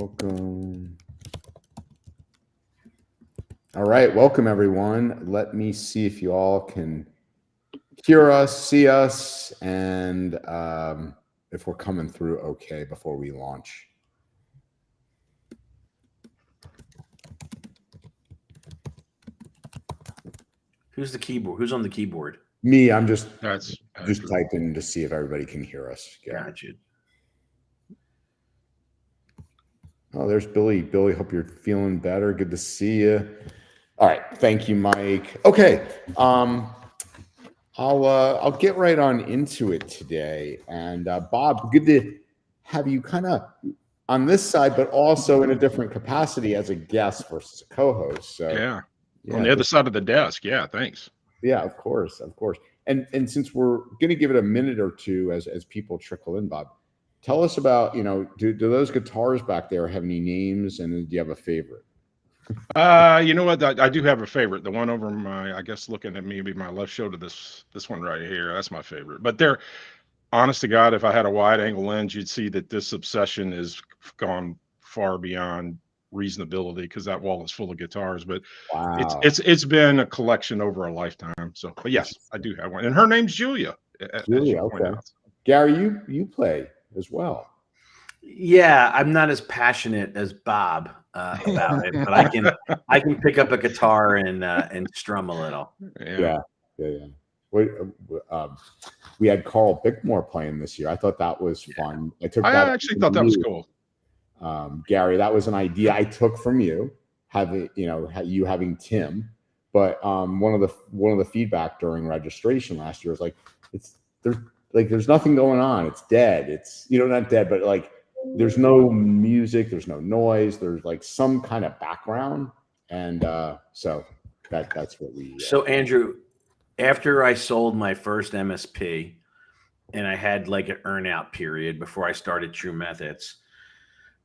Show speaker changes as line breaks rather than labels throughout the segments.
Welcome. All right, welcome everyone. Let me see if you all can hear us, see us, and if we're coming through okay before we launch.
Who's the keyboard? Who's on the keyboard?
Me, I'm just
That's
typing to see if everybody can hear us.
Got you.
Oh, there's Billy. Billy, hope you're feeling better. Good to see you. All right, thank you, Mike. Okay, I'll get right on into it today. And Bob, good to have you kind of on this side, but also in a different capacity as a guest versus a co-host. So
yeah, on the other side of the desk. Yeah, thanks.
Yeah, of course. And since we're going to give it a minute or two as people trickle in, Bob, tell us about, do those guitars back there have any names, and do you have a favorite?
You know what? I do have a favorite. The one over my, I guess, looking at maybe my left shoulder, this one right here. That's my favorite. But they're, honest to God, if I had a wide angle lens, you'd see that this obsession has gone far beyond reasonability because that wall is full of guitars. But
wow,
it's been a collection over a lifetime. So, but yes, I do have one, and her name's Julia.
Julia, okay. Gary, you play as well.
Yeah, I'm not as passionate as Bob about it, but I can pick up a guitar and strum a little.
Yeah. We had Carl Bickmore playing this year. I thought that was fun.
I actually thought that was cool.
Gary, that was an idea I took from you, having Tim. But one of the feedback during registration last year was like, there's nothing going on. It's dead. It's not dead, but like there's no music, there's no noise, there's like some kind of background, and so that's what we.
So Andrew, after I sold my first MSP, and I had like an earn-out period before I started True Methods.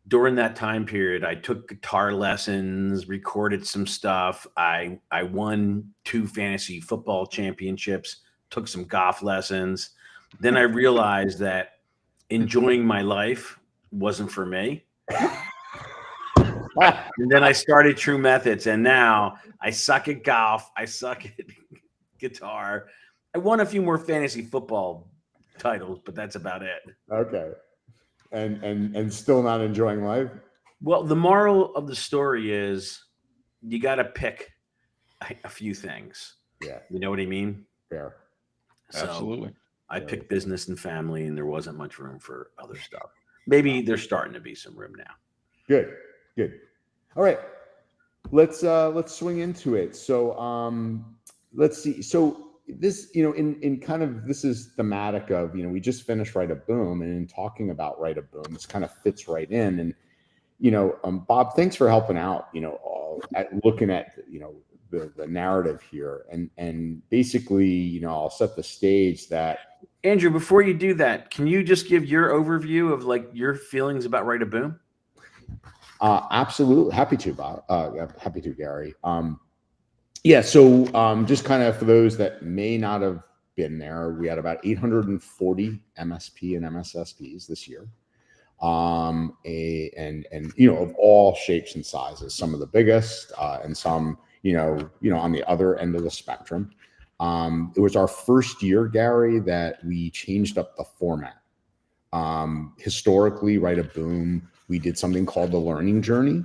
During that time period, I took guitar lessons, recorded some stuff. I won 2 fantasy football championships, took some golf lessons. Then I realized that enjoying my life wasn't for me. And then I started True Methods, and now I suck at golf. I suck at guitar. I won a few more fantasy football titles, but that's about it.
Okay. And still not enjoying life?
Well, the moral of the story is you got to pick a few things.
Yeah.
You know what I mean?
Fair.
So
absolutely.
I picked business and family, and there wasn't much room for other stuff. Maybe there's starting to be some room now.
Good. All right. Let's swing into it. So let's see. So this, in kind of, this is thematic of, we just finished Write a Boom, and in talking about Write a Boom, this kind of fits right in. And, Bob, thanks for helping out, looking at, the narrative here, and basically, I'll set the stage that.
Andrew, before you do that, can you just give your overview of like your feelings about Write a Boom?
Absolutely. Happy to, Bob. Happy to, Gary. Yeah. So just kind of for those that may not have been there, we had about 840 MSP and MSSPs this year. And of all shapes and sizes, some of the biggest, and some, on the other end of the spectrum. It was our first year, Gary, that we changed up the format. Historically, Write a Boom, we did something called the learning journey,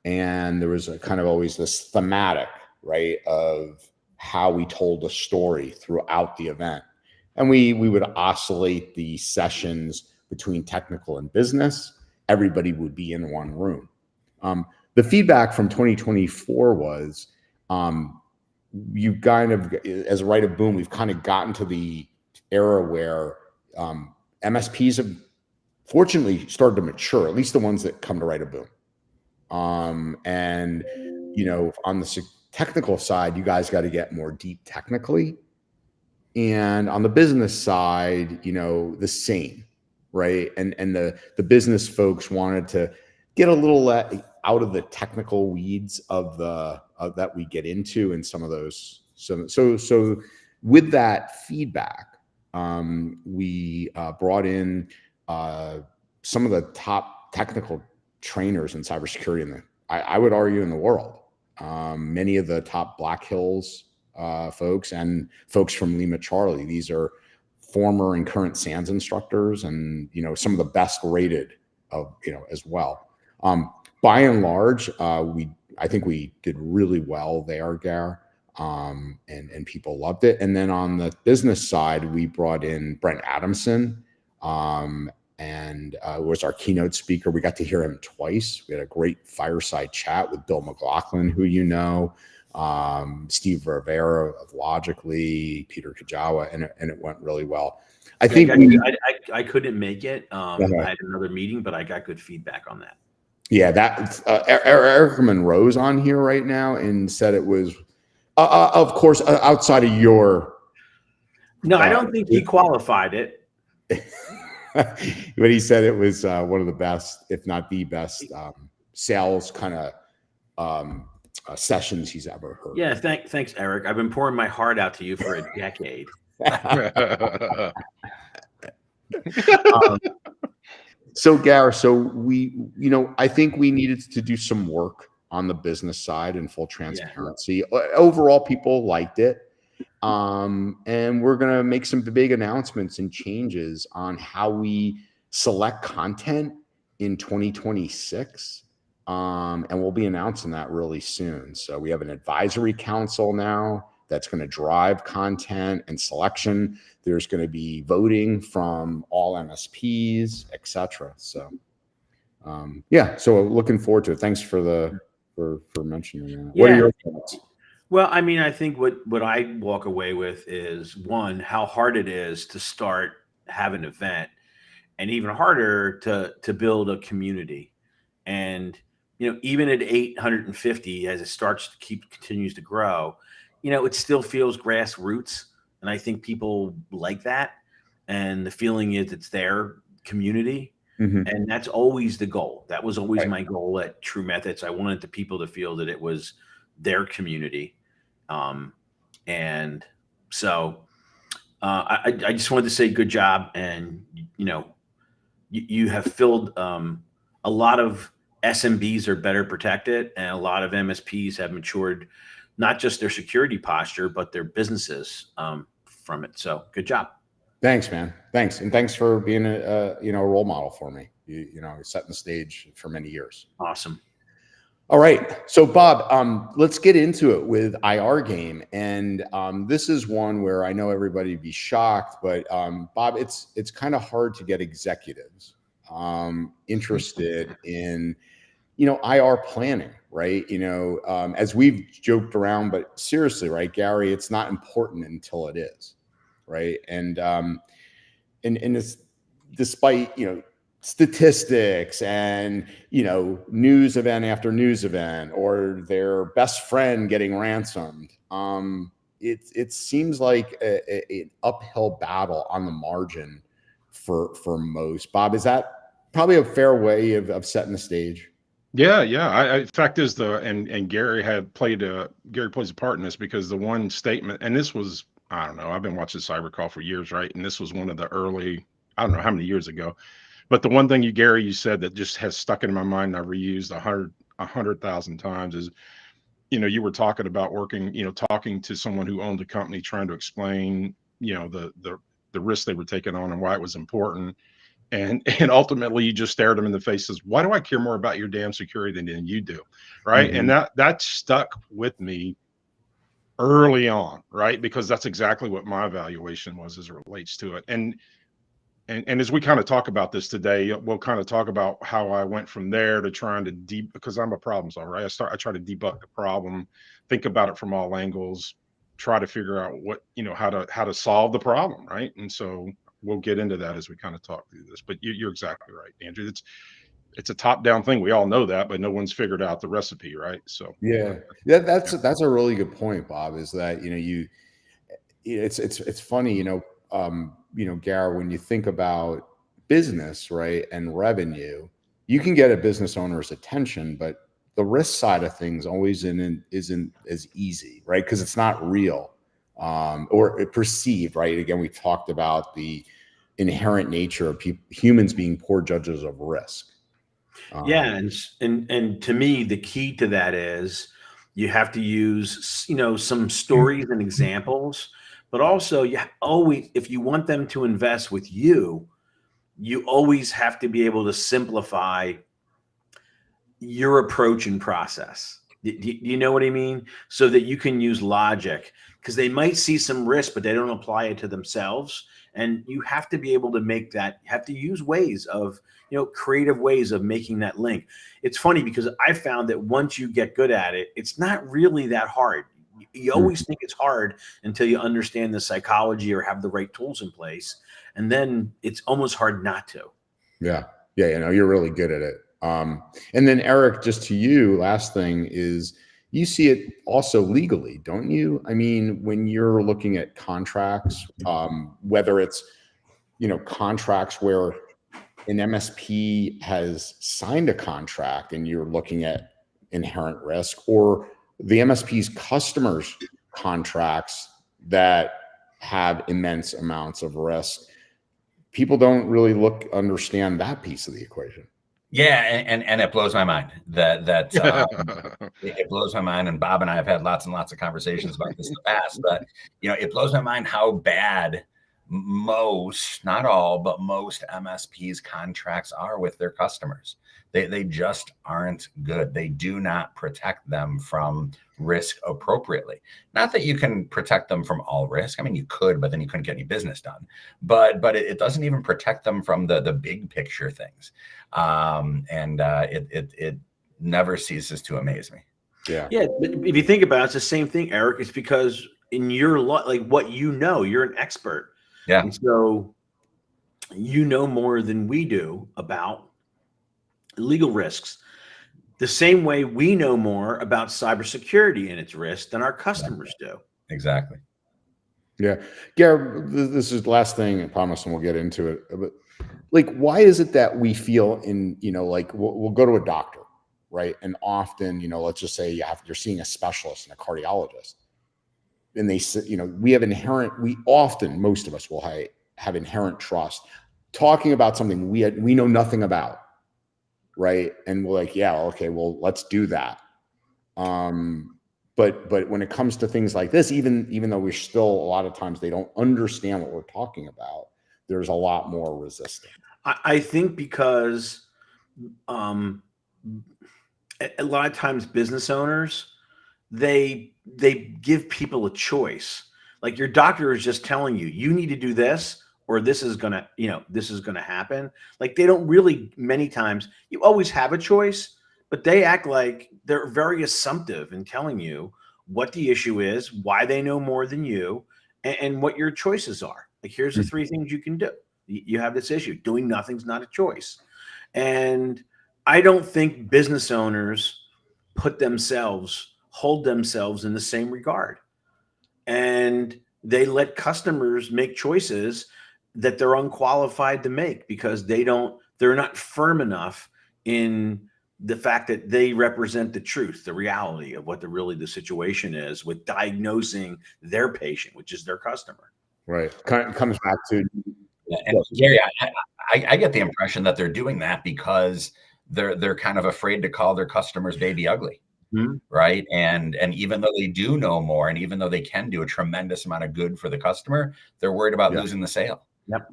and there was a kind of always this thematic, right, of how we told a story throughout the event. And we would oscillate the sessions between technical and business. Everybody would be in one room. The feedback from 2024 was, you kind of, as Write a Boom, we've kind of gotten to the era where MSPs have fortunately started to mature, at least the ones that come to Write a Boom. And, on the technical side, you guys got to get more deep technically. And on the business side, the same, right? And the business folks wanted to get a little out of the technical weeds of that we get into, and some of those. So with that feedback, we brought in some of the top technical trainers in cybersecurity I would argue in the world. Many of the top Black Hills folks and folks from Lima Charlie, these are former and current SANS instructors, and some of the best rated as well. By and large, I think we did really well there, Gar, and people loved it. And then on the business side, we brought in Brent Adamson, and was our keynote speaker. We got to hear him twice. We had a great fireside chat with Bill McLaughlin, who Steve Rivera of Logically, Peter Kajawa, and it went really well. I think
I couldn't make it. I had another meeting, but I got good feedback on that.
Yeah, that Erica Monroe's on here right now and said it was, of course, outside of your.
No, I don't think he qualified it.
But he said it was one of the best, if not the best, sales kind of sessions he's ever heard.
Yeah, thanks, Eric. I've been pouring my heart out to you for a decade.
So Gar, I think we needed to do some work on the business side in full transparency. Yeah. Overall, people liked it. And we're going to make some big announcements and changes on how we select content in 2026. And we'll be announcing that really soon. So we have an advisory council now that's going to drive content and selection. There's going to be voting from all MSPs, et cetera. So, so looking forward to it. Thanks for mentioning that. Yeah. What are your thoughts?
Well, I mean, I think what I walk away with is, one, how hard it is to start, have an event, and even harder to build a community. And, even at 850, as it continues to grow, it still feels grassroots. And I think people like that. And the feeling is it's their community. Mm-hmm. And that's always the goal. That was always my goal at True Methods. I wanted the people to feel that it was their community. And so I just wanted to say good job. And, you have filled a lot of SMBs are better protected, and a lot of MSPs have matured, not just their security posture, but their businesses from it. So good job.
Thanks, man. Thanks. And thanks for being a role model for me. Setting the stage for many years.
Awesome.
All right. So Bob, let's get into it with IR Game. And this is one where I know everybody would be shocked, but Bob, it's kind of hard to get executives interested in, IR planning, right? As we've joked around, but seriously, right, Gary, it's not important until it is, right? And it's despite, statistics and, news event after news event, or their best friend getting ransomed. It seems like an uphill battle on the margin for most. Bob, is that probably a fair way of setting the stage?
Yeah. Fact is, and Gary plays a part in this, because the one statement, and this was, I don't know, I've been watching CyberCall for years, right? And this was one of the early, I don't know how many years ago, but the one thing you said that just has stuck in my mind, and I've reused 100,000 times, is, you were talking about talking to someone who owned a company, trying to explain, the risk they were taking on and why it was important. And ultimately you just stared them in the face and says, why do I care more about your damn security than you do? Right. Mm-hmm. And that stuck with me early on, right? Because that's exactly what my evaluation was as it relates to it. And as we kind of talk about this today, we'll kind of talk about how I went from there to trying to because I'm a problem solver, right? I try to debug the problem, think about it from all angles, try to figure out what, how to solve the problem. Right. And so we'll get into that as we kind of talk through this, but you're exactly right, Andrew. It's a top-down thing. We all know that, but no one's figured out the recipe, right? So
that's a really good point, Bob. Is that it's funny, Gar, when you think about business, right, and revenue, you can get a business owner's attention, but the risk side of things always isn't as easy, right? Because it's not real. Or perceived, right? Again, we talked about the inherent nature of humans being poor judges of risk.
Yeah,
Um,
and to me, the key to that is you have to use, some stories and examples, but also you always, if you want them to invest with you always have to be able to simplify your approach and process. Do you know what I mean? So that you can use logic, because they might see some risk, but they don't apply it to themselves. And you have to be able to make that, you have to use ways of, creative ways of making that link. It's funny because I found that once you get good at it, it's not really that hard. You always think it's hard until you understand the psychology or have the right tools in place. And then it's almost hard not to.
yeah. Yeah. You're really good at it. And then Eric, just to you, last thing is you see it also legally, don't you? I mean, when you're looking at contracts, whether it's, contracts where an MSP has signed a contract and you're looking at inherent risk, or the MSP's customers contracts that have immense amounts of risk. People don't really understand that piece of the equation.
Yeah, and it blows my mind that it blows my mind. And Bob and I have had lots and lots of conversations about this in the past. But it blows my mind how bad most, not all, but most MSPs contracts are with their customers. They just aren't good. They do not protect them from risk appropriately. Not that you can protect them from all risk. I mean, you could, but then you couldn't get any business done. But it doesn't even protect them from the big picture things. It never ceases to amaze me.
Yeah. But if you think about it, it's the same thing, Eric. It's because in your like what you're an expert.
Yeah.
And so you know more than we do about legal risks. The same way we know more about cybersecurity and its risks than our customers do.
Exactly.
Yeah. Garrett, this is the last thing, I promise, and we'll get into it. But like, why is it that we feel like we'll go to a doctor, right? And often, let's just say you're seeing a specialist and a cardiologist, and they say, most of us will have inherent trust talking about something we know nothing about, right? And we're like, yeah, okay, well, let's do that. But when it comes to things like this, even though we're still, a lot of times they don't understand what we're talking about, there's a lot more resistance.
I think because a lot of times business owners, they give people a choice. Like your doctor is just telling you need to do this, or this is gonna happen. Like they don't really, many times, you always have a choice, but they act like they're very assumptive in telling you what the issue is, why they know more than you, and what your choices are. Like, here's the 3 things you can do. You have this issue. Doing nothing's not a choice. And I don't think business owners hold themselves in the same regard. And they let customers make choices that they're unqualified to make because they're not firm enough in the fact that they represent the truth, the reality of what the situation is with diagnosing their patient, which is their customer.
Right. Comes back to.
And Gary, I get the impression that they're doing that because they're kind of afraid to call their customers baby ugly. Mm-hmm. Right. And even though they do know more, and even though they can do a tremendous amount of good for the customer, they're worried about losing the sale.
Yep.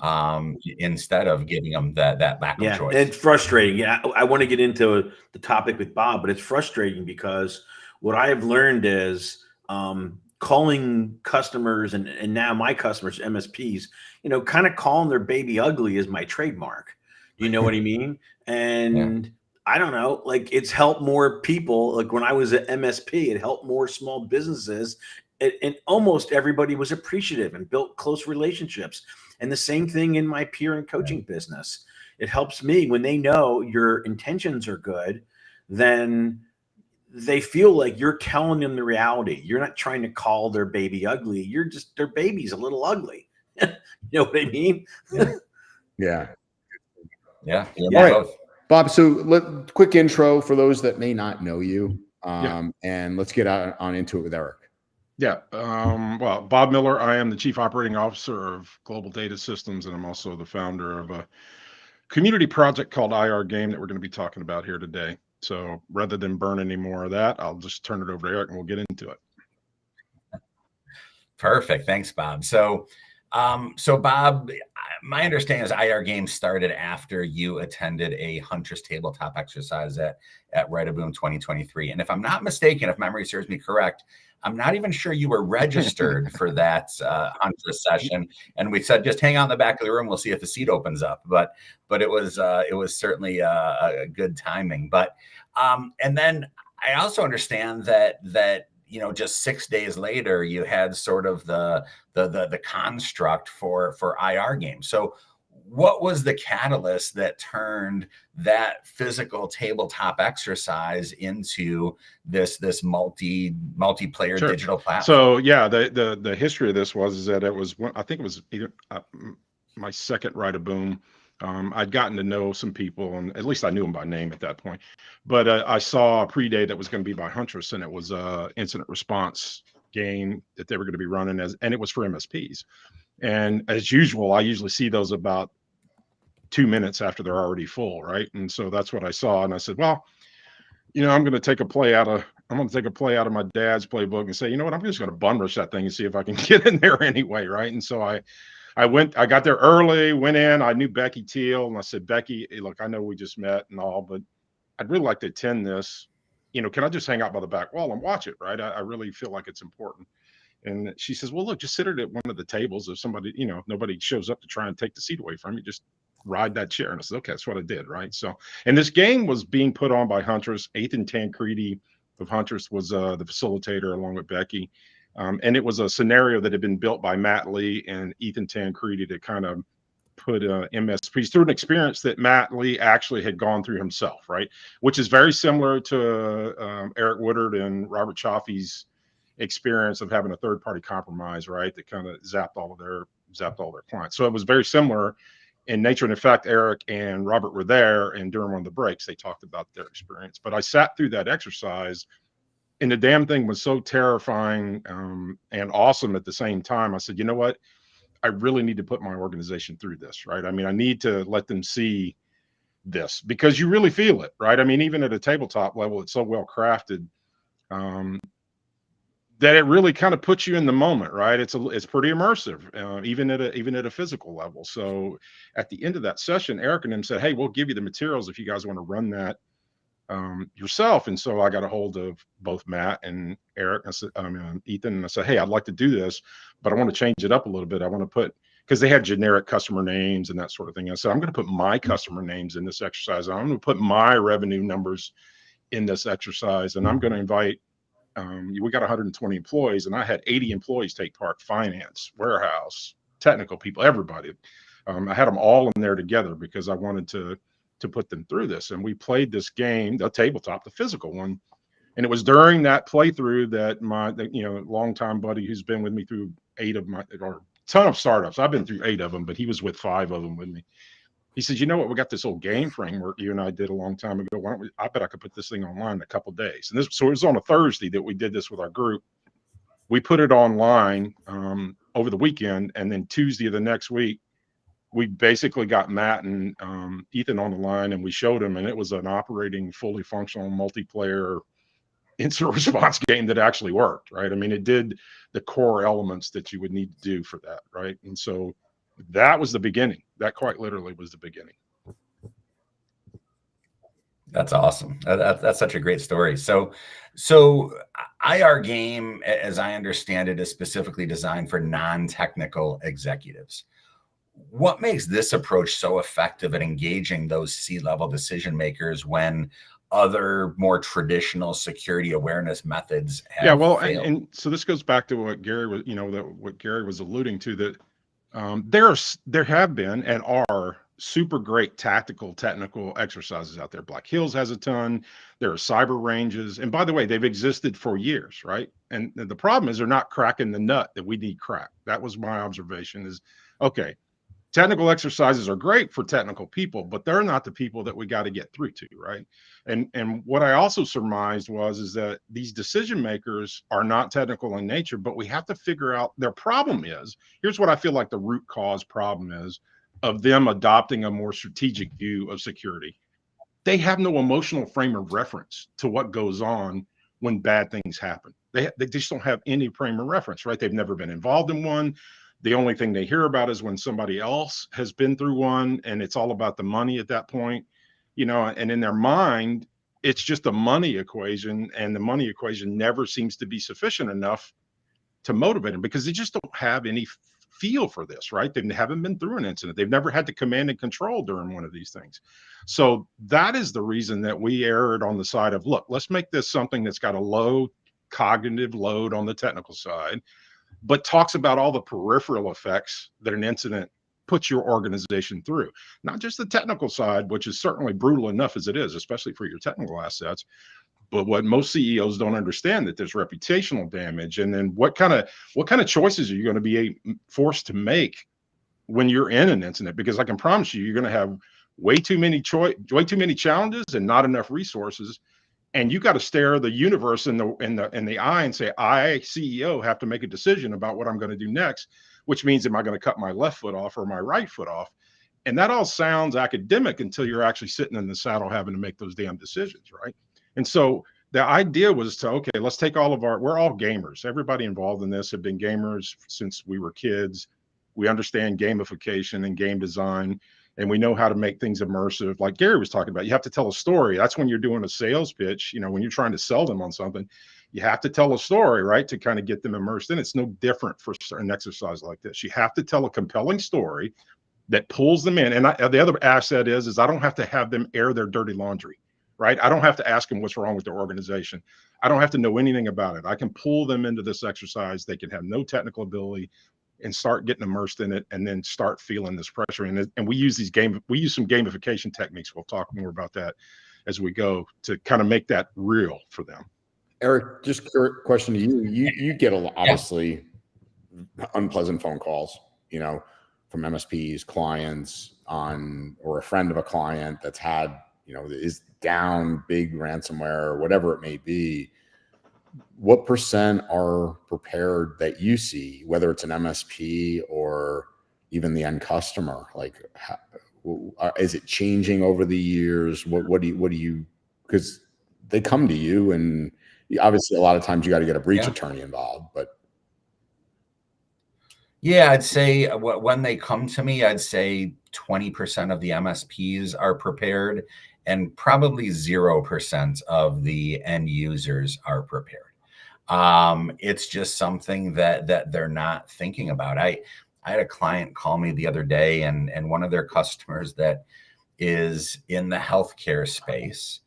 Instead of giving them that lack of choice.
It's frustrating. Yeah, I want to get into the topic with Bob, but it's frustrating because what I have learned is calling customers and now my customers, MSPs, kind of calling their baby ugly is my trademark. You know what I mean? And I don't know, like it's helped more people. Like when I was at MSP, it helped more small businesses, and almost everybody was appreciative and built close relationships. And the same thing in my peer and coaching business. It helps me when they know your intentions are good, then they feel like you're telling them the reality. You're not trying to call their baby ugly. You're just, their baby's a little ugly. You know what I mean?
Yeah.
Yeah.
All right, Bob. So quick intro for those that may not know you, and let's get on into it with Eric.
Yeah. Well, Bob Miller, I am the Chief Operating Officer of Global Data Systems, and I'm also the founder of a community project called IR Game that we're going to be talking about here today. So rather than burn any more of that, I'll just turn it over to Eric and we'll get into it.
Perfect. Thanks, Bob. So Bob, my understanding is IR Games started after you attended a Huntress tabletop exercise at Write-A-Boom 2023. And if I'm not mistaken, if memory serves me correct, I'm not even sure you were registered for that Huntress session. And we said, just hang out in the back of the room. We'll see if the seat opens up. But it was certainly a good timing. But and then I also understand that just 6 days later, you had sort of the construct for IR Games. So what was the catalyst that turned that physical tabletop exercise into this multiplayer
Sure.
digital platform?
So yeah, the history of this was that it was I think it was either my second Write-A-Boom. I'd gotten to know some people, and at least I knew them by name at that point. But I saw a pre-day that was going to be by Huntress, and it was a incident response game that they were going to be running and it was for MSPs. And as usual, I usually see those about 2 minutes after they're already full, right? And so that's what I saw, and I said, well, I'm going to take a play out of my dad's playbook and say, you know what, I'm just going to bum rush that thing and see if I can get in there anyway, right? And so I got there early, went in, I knew Becky Teal, and I said, Becky, hey, look, I know we just met and all, but I'd really like to attend this. Can I just hang out by the back wall and watch it, right? I really feel like it's important. And she says, well, look, just sit at one of the tables. If somebody, nobody shows up to try and take the seat away from you, just ride that chair. And I said, okay, that's what I did, right? So, and this game was being put on by Huntress. Ethan Tancredi of Huntress was the facilitator along with Becky. And it was a scenario that had been built by Matt Lee and Ethan Tancredi to kind of put MSPs through an experience that Matt Lee actually had gone through himself, right? Which is very similar to Eric Woodard and Robert Chaffee's experience of having a third-party compromise, right? That kind of zapped all their clients. So it was very similar in nature. And in fact, Eric and Robert were there, and during one of the breaks, they talked about their experience. But I sat through that exercise, and the damn thing was so terrifying and awesome at the same time. I said, you know what? I really need to put my organization through this, right? I mean, I need to let them see this because you really feel it, right? I mean, even at a tabletop level, it's so well crafted that it really kind of puts you in the moment, right? It's pretty immersive, even at a physical level. So at the end of that session, Eric and them said, hey, we'll give you the materials if you guys want to run that yourself. And so I got a hold of both Matt and Eric, Ethan, and I said, hey, I'd like to do this, but I want to change it up a little bit. I want to put, because they had generic customer names and that sort of thing. I said, I'm going to put my customer names in this exercise. I'm going to put my revenue numbers in this exercise, and I'm going to invite, we got 120 employees, and I had 80 employees take part: finance, warehouse, technical people, everybody. I had them all in there together because I wanted to put them through this. And we played this game, the tabletop, the physical one. And it was during that playthrough that my longtime buddy, who's been with me through 8 of my, or ton of startups, I've been through 8 of them, but he was with 5 of them with me. He says, you know what, we got this old game framework you and I did a long time ago. Why don't we, I bet I could put this thing online in a couple of days. And so it was on a Thursday that we did this with our group. We put it online over the weekend, and then Tuesday of the next week, we basically got Matt and Ethan on the line, and we showed them, and it was an operating, fully functional multiplayer incident response game that actually worked, right? I mean, it did the core elements that you would need to do for that, right? And so that was the beginning. That quite literally was the beginning.
That's awesome. That's such a great story. So IR Game, as I understand it, is specifically designed for non-technical executives. What makes this approach so effective at engaging those C-level decision makers when other more traditional security awareness methods have failed?
And so this goes back to what Gary was, what Gary was alluding to, that there have been and are super great tactical technical exercises out there. Black Hills has a ton. There are cyber ranges, and by the way, they've existed for years, right? And the problem is they're not cracking the nut that we need cracked. That was my observation. Is okay. Technical exercises are great for technical people, but they're not the people that we got to get through to, right? And what I also surmised is that these decision makers are not technical in nature, but we have to figure out their problem is. Here's what I feel like the root cause problem is. of them adopting a more strategic view of security. They have no emotional frame of reference to what goes on when bad things happen. They just don't have any frame of reference, right? They've never been involved in one. The only thing they hear about is when somebody else has been through one, and it's all about the money at that point, and in their mind, it's just a money equation, and the money equation never seems to be sufficient enough to motivate them because they just don't have any feel for this, right? They haven't been through an incident. They've never had to command and control during one of these things. So that is the reason that we erred on the side of, look, let's make this something that's got a low cognitive load on the technical side, but talks about all the peripheral effects that an incident puts your organization through. Not just the technical side, which is certainly brutal enough as it is, especially for your technical assets, but what most CEOs don't understand, that there's reputational damage. And then what kind of choices are you going to be forced to make when you're in an incident? Because I can promise you're going to have way too many challenges and not enough resources. And you got to stare the universe in the eye and say, I, CEO, have to make a decision about what I'm going to do next, which means, am I going to cut my left foot off or my right foot off? And that all sounds academic until you're actually sitting in the saddle having to make those damn decisions, right? And so the idea was to, okay, let's take we're all gamers. Everybody involved in this have been gamers since we were kids. We understand gamification and game design, and we know how to make things immersive. Like Gary was talking about, you have to tell a story. That's when you're doing a sales pitch, when you're trying to sell them on something, you have to tell a story, right? To kind of get them immersed in. It's no different for an exercise like this. You have to tell a compelling story that pulls them in. And the other asset is I don't have to have them air their dirty laundry, right? I don't have to ask them what's wrong with their organization. I don't have to know anything about it. I can pull them into this exercise. They can have no technical ability and start getting immersed in it, and then start feeling this pressure. And we use some gamification techniques. We'll talk more about that as we go to kind of make that real for them.
Eric, just a question to you. You get obviously unpleasant phone calls, from MSPs, clients or a friend of a client that's had, is down big ransomware or whatever it may be. What percent are prepared that you see, whether it's an MSP or even the end customer? Like, is it changing over the years? What do you, because they come to you, and obviously a lot of times you got to get a breach attorney involved, but.
Yeah, I'd say when they come to me, I'd say 20% of the MSPs are prepared, and probably 0% of the end users are prepared. It's just something that they're not thinking about. I had a client call me the other day, and one of their customers that is in the healthcare space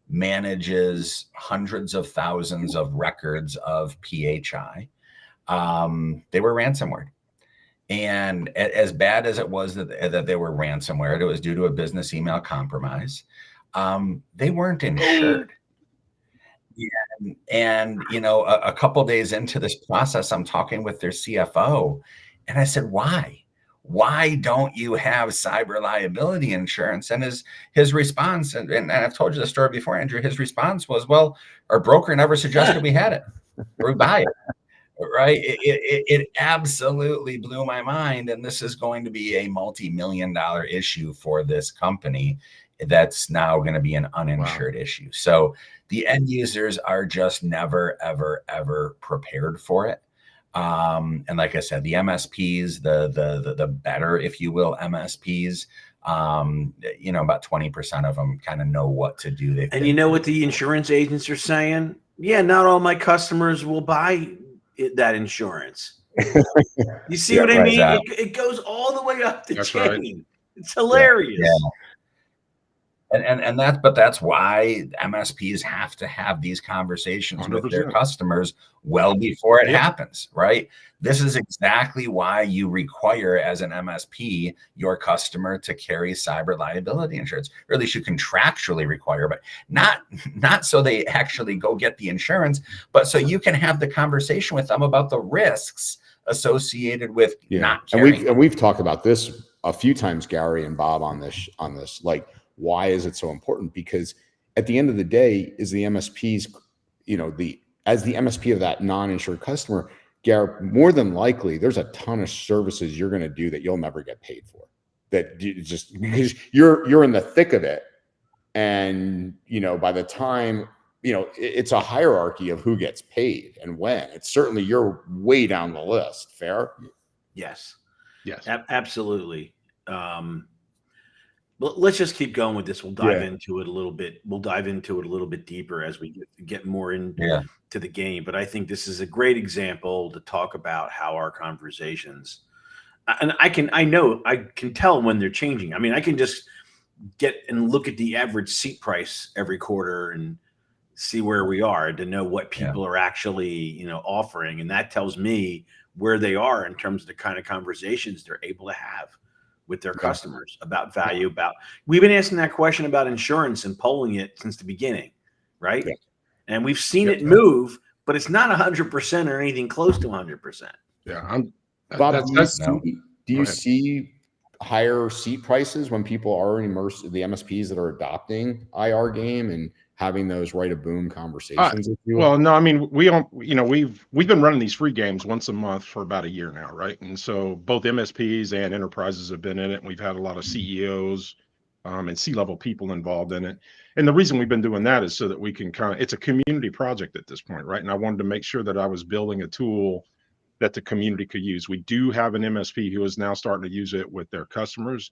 manages hundreds of thousands of records of PHI. They were ransomware. And as bad as it was that they were ransomware, it was due to a business email compromise. They weren't insured. And a couple days into this process, I'm talking with their CFO, and I said, why don't you have cyber liability insurance? And his response, and I've told you the story before, Andrew, his response was, well, our broker never suggested we had it, or we buy it. Right. It absolutely blew my mind. And this is going to be a multi-million-dollar issue for this company that's now going to be an uninsured issue. So the end users are just never, ever, ever prepared for it. And like I said, the MSPs, the better, if you will, MSPs, about 20% of them kind of know what to do.
And you know what the insurance agents are saying? Yeah, not all my customers will buy that insurance. You see what I mean? It goes all the way up the chain. Right. It's hilarious.
Yeah. And that's why MSPs have to have these conversations 100%. With their customers well before it happens, right? This is exactly why you require, as an MSP, your customer to carry cyber liability insurance, or at least you contractually require, but not so they actually go get the insurance, but so you can have the conversation with them about the risks associated with not carrying.
And we've talked about this a few times, Gary and Bob, on this, like, why is it so important? Because at the end of the day, is the MSPs, as the MSP of that non-insured customer, Gary, more than likely, there's a ton of services you're going to do that you'll never get paid for. that just because you're in the thick of it, and by the time it's a hierarchy of who gets paid and when. It's certainly you're way down the list. Fair?
Yes.
Yes.
Absolutely. Well, let's just keep going with this. We'll dive into it a little bit. We'll dive into it a little bit deeper as we get more into the game. But I think this is a great example to talk about how our conversations, and I can tell when they're changing. I mean, I can just get and look at the average seat price every quarter and see where we are to know what people are actually, offering. And that tells me where they are in terms of the kind of conversations they're able to have with their customers about value. We've been asking that question about insurance and polling it since the beginning, right? Yeah. And we've seen it move, but it's not 100% or anything close to 100%.
Yeah.
Bob, do you see higher seat prices when people are immersed, the MSPs that are adopting IR game and having those right of boom conversations with you?
Well, no, I mean, we've been running these free games once a month for about a year now, right? And so both MSPs and enterprises have been in it, and we've had a lot of CEOs and C-level people involved in it. And the reason we've been doing that is so that we can it's a community project at this point, right? And I wanted to make sure that I was building a tool that the community could use. We do have an MSP who is now starting to use it with their customers.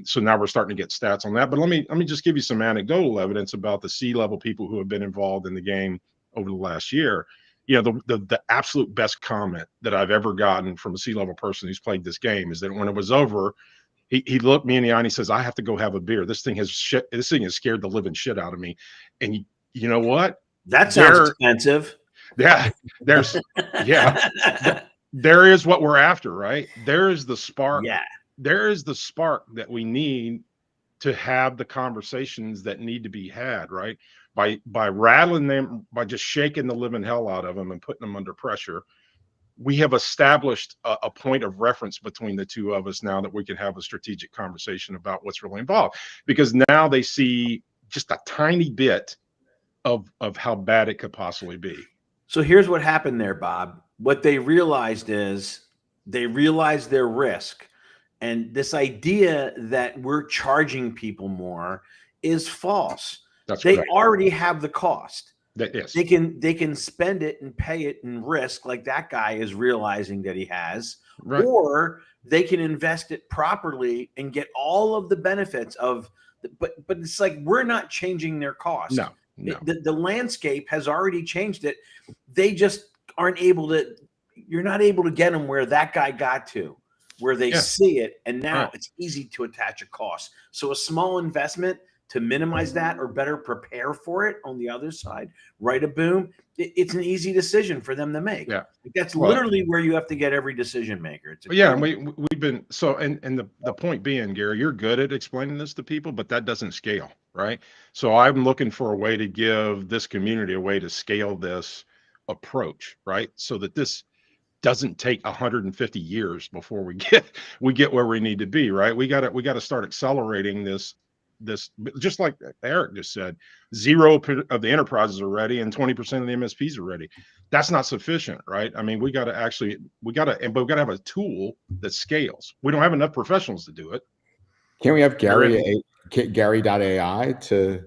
So now we're starting to get stats on that. But let me just give you some anecdotal evidence about the C-level people who have been involved in the game over the last year. The absolute best comment that I've ever gotten from a C-level person who's played this game is that when it was over, he looked me in the eye and he says, "I have to go have a beer. This thing has scared the living shit out of me." And you know what?
That sounds expensive.
Yeah, there is what we're after, right? There is the spark.
Yeah.
There is the spark that we need to have the conversations that need to be had, right? By rattling them, by just shaking the living hell out of them and putting them under pressure. We have established a point of reference between the two of us now that we can have a strategic conversation about what's really involved, because now they see just a tiny bit of how bad it could possibly be.
So here's what happened there, Bob. What they realized is they realized their risk. And this idea that we're charging people more is false. They already have the cost.
Yes.
They can spend it and pay it and risk, like that guy is realizing that he has, or they can invest it properly and get all of the benefits of. But it's like we're not changing their cost.
No.
The landscape has already changed it. They just aren't able to. You're not able to get them where that guy got to, where they see it, and now it's easy to attach a cost. So a small investment to minimize that or better prepare for it on the other side, right? A boom. It's an easy decision for them to make.
Yeah,
that's literally where you have to get every decision maker.
And we've been so, and the point being, Gary, you're good at explaining this to people, but that doesn't scale, right? So I'm looking for a way to give this community a way to scale this approach, right? So that this doesn't take 150 years before we get where we need to be, right? We got to start accelerating this, just like Eric just said, 0 of the enterprises are ready and 20% of the MSPs are ready. That's not sufficient, right? I mean, we got to have a tool that scales. We don't have enough professionals to do it.
Can we have Gary.ai to,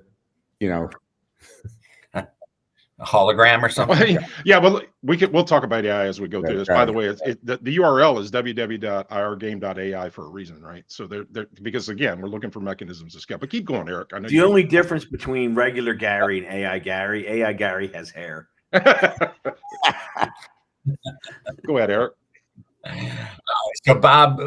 a hologram or something?
Yeah, well, we'll talk about AI as we go through this. By the way, the URL is www.irgame.ai for a reason, right? So because again, we're looking for mechanisms to scale. But keep going, Eric. I know
the only difference between regular Gary and AI Gary has hair.
Go ahead, Eric.
So Bob,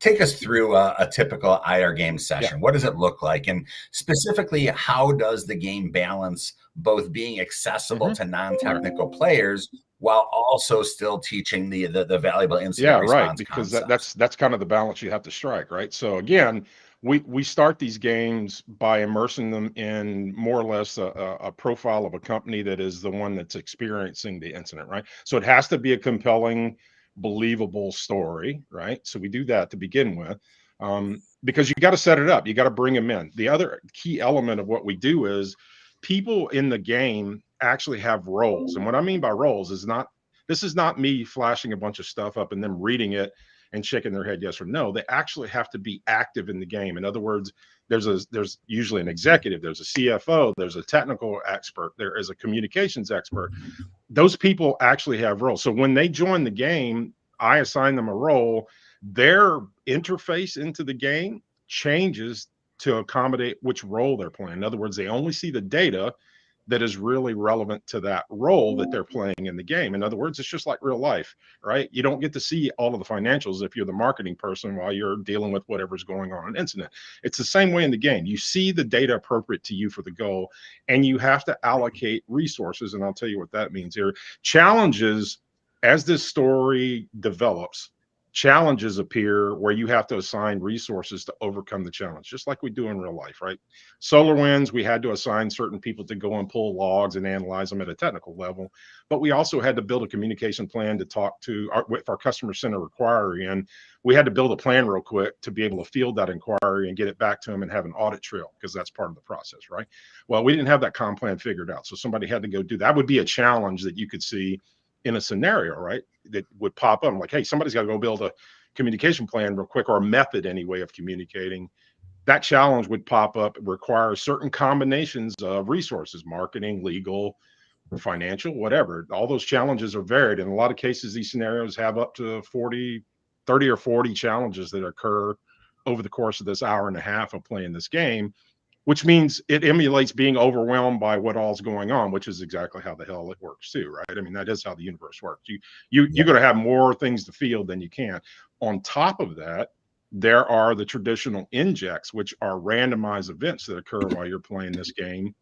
take us through a typical IR game session. What does it look like? And specifically, how does the game balance both being accessible to non-technical players while also still teaching the valuable incident response
because
concepts?
that's kind of the balance you have to strike, right? So again, we start these games by immersing them in more or less a profile of a company that is the one that's experiencing the incident, right? So it has to be a compelling, believable story, right? So we do that to begin with, because you got to set it up. You got to bring them in. The other key element of what we do is people in the game actually have roles. And what I mean by roles is this is not me flashing a bunch of stuff up and then reading it and shaking their head yes or no. They actually have to be active in the game. In other words, there's usually an executive, there's a CFO, there's a technical expert, there is a communications expert. Those people actually have roles. So when they join the game, I assign them a role. Their interface into the game changes to accommodate which role they're playing. In other words, they only see the data that is really relevant to that role that they're playing in the game. In other words, it's just like real life, right? You don't get to see all of the financials if you're the marketing person while you're dealing with whatever's going on in an incident. It's the same way in the game. You see the data appropriate to you for the goal, and you have to allocate resources. And I'll tell you what that means here. Challenges, as this story develops, challenges appear where you have to assign resources to overcome the challenge, just like we do in real life, right? SolarWinds, we had to assign certain people to go and pull logs and analyze them at a technical level, but we also had to build a communication plan to talk to with our customer center inquiry, and we had to build a plan real quick to be able to field that inquiry and get it back to them and have an audit trail, because that's part of the process, right? Well, we didn't have that comp plan figured out, so somebody had to go do that. That would be a challenge that you could see in a scenario, right, that would pop up. I'm like, hey, somebody's got to go build a communication plan real quick, or a method anyway of communicating. That challenge would pop up, require certain combinations of resources, marketing, legal, financial, whatever. All those challenges are varied. In a lot of cases, these scenarios have up to 30 or 40 challenges that occur over the course of this hour and a half of playing this game, which means it emulates being overwhelmed by what all's going on, which is exactly how the hell it works too, right? I mean, that is how the universe works. You're going to have more things to field than you can. On top of that, there are the traditional injects, which are randomized events that occur while you're playing this game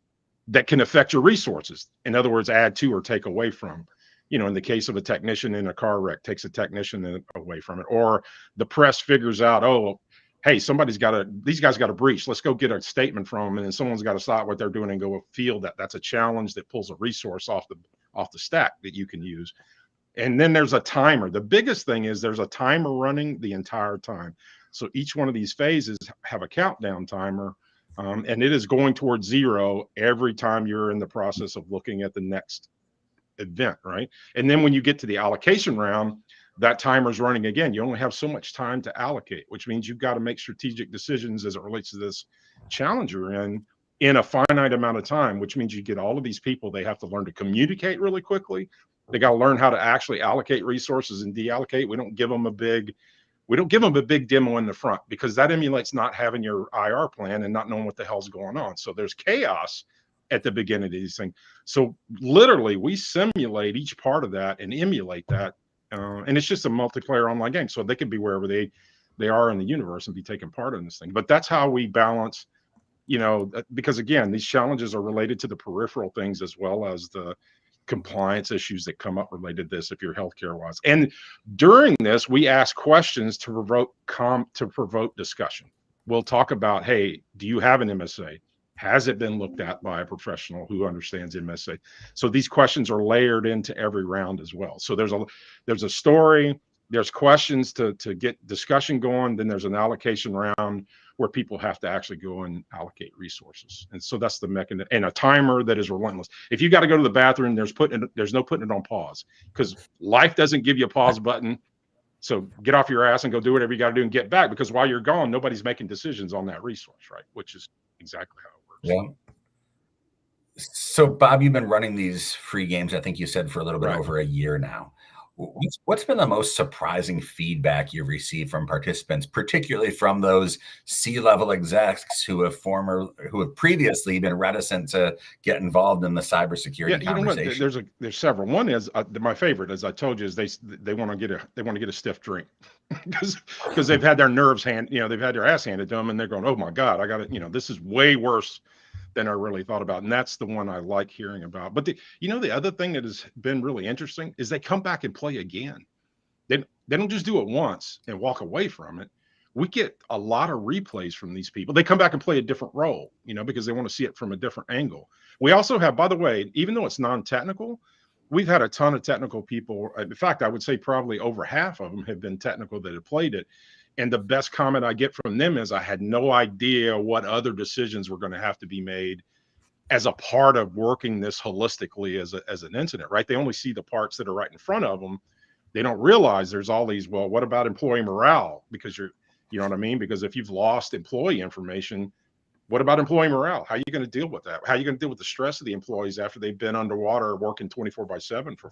that can affect your resources. In other words, add to or take away from. You know, in the case of a technician in a car wreck, takes a technician away from it. Or the press figures out, oh, hey, these guys got a breach. Let's go get a statement from them. And then someone's got to stop what they're doing and go field that. That's a challenge that pulls a resource off the stack that you can use. And then there's a timer. The biggest thing is there's a timer running the entire time. So each one of these phases have a countdown timer, and it is going towards 0 every time you're in the process of looking at the next event, right? And then when you get to the allocation round, that timer's running again. You only have so much time to allocate, which means you've got to make strategic decisions as it relates to this challenge you're in a finite amount of time, which means you get all of these people. They have to learn to communicate really quickly. They got to learn how to actually allocate resources and deallocate. We don't give them a big demo in the front, because that emulates not having your IR plan and not knowing what the hell's going on. So there's chaos at the beginning of these things. So literally we simulate each part of that and emulate that. And it's just a multiplayer online game. So they can be wherever they are in the universe and be taking part in this thing. But that's how we balance, you know, because again, these challenges are related to the peripheral things as well as the compliance issues that come up related to this if you're healthcare wise. And during this, we ask questions to provoke discussion. We'll talk about, hey, do you have an MSA? Has it been looked at by a professional who understands MSA? So these questions are layered into every round as well. So there's a story, there's questions to get discussion going, then there's an allocation round where people have to actually go and allocate resources. And so that's the mechanism, and a timer that is relentless. If you got to go to the bathroom, there's no putting it on pause, because life doesn't give you a pause button. So get off your ass and go do whatever you got to do and get back, because while you're gone, nobody's making decisions on that resource, right? Which is exactly how it works.
Yeah. So Bob, you've been running these free games, I think you said, for a little bit over a year now. What's been the most surprising feedback you've received from participants, particularly from those C-level execs who have previously been reticent to get involved in the cybersecurity conversation?
You know what? There's several. One is my favorite, as I told you, is they want to get a stiff drink because they've had their they've had their ass handed to them, and they're going, oh my God, I got it. This is way worse than I really thought about. And that's the one I like hearing about. But the other thing that has been really interesting is they come back and play again. They don't just do it once and walk away from it. We get a lot of replays from these people. They come back and play a different role, because they want to see it from a different angle. We also have, by the way, even though it's non-technical, we've had a ton of technical people. In fact, I would say probably over half of them have been technical that have played it. And the best comment I get from them is, I had no idea what other decisions were going to have to be made as a part of working this holistically as an incident, right? They only see the parts that are right in front of them. They don't realize there's all these, well, what about employee morale? Because you know what I mean? Because if you've lost employee information, what about employee morale? How are you going to deal with that? How are you going to deal with the stress of the employees after they've been underwater working 24/7 for